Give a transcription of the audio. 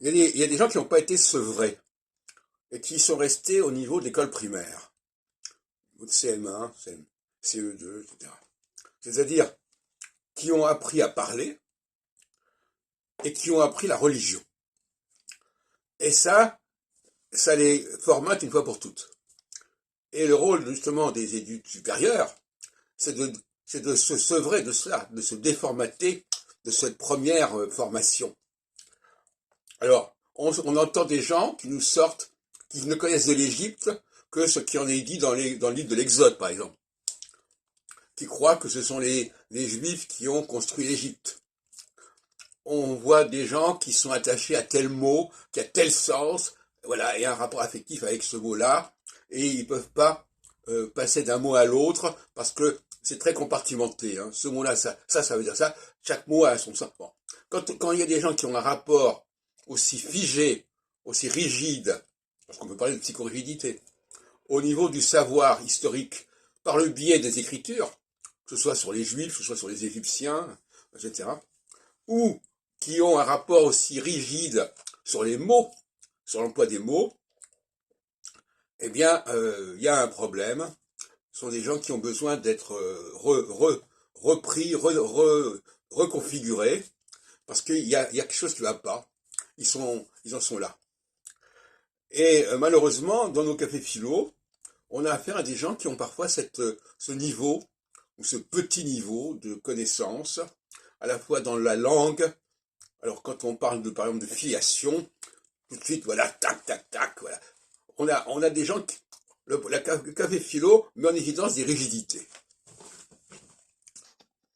Il y a des gens qui n'ont pas été sevrés et qui sont restés au niveau de l'école primaire, au CM1, CE2, etc. C'est-à-dire qui ont appris à parler et qui ont appris la religion. Et ça les formate une fois pour toutes. Et le rôle justement des études supérieures, c'est de, c'est de se sevrer de cela, de se déformater de cette première formation. Alors, on entend des gens qui nous sortent, qui ne connaissent de l'Égypte que ce qui en est dit dans le livre de l'Exode, par exemple, qui croient que ce sont les Juifs qui ont construit l'Égypte. On voit des gens qui sont attachés à tel mot, qui a tel sens, voilà, et un rapport affectif avec ce mot-là, et ils peuvent pas passer d'un mot à l'autre parce que c'est très compartimenté. Hein. Ce mot-là, ça veut dire ça. Chaque mot a son sens. Bon. Quand il y a des gens qui ont un rapport aussi figé, aussi rigide, parce qu'on peut parler de psychorigidité, au niveau du savoir historique, par le biais des écritures, que ce soit sur les Juifs, que ce soit sur les Égyptiens, etc., ou qui ont un rapport aussi rigide sur les mots, sur l'emploi des mots, eh bien, il y a un problème. Ce sont des gens qui ont besoin d'être repris, reconfigurés, parce qu'il y a quelque chose qui ne va pas. Ils en sont là. Et malheureusement, dans nos cafés philo, on a affaire à des gens qui ont parfois ce niveau, ou ce petit niveau de connaissance, à la fois dans la langue. Alors quand on parle par exemple de filiation, tout de suite, voilà, tac, tac, tac, voilà. On a des gens qui, le café philo met en évidence des rigidités.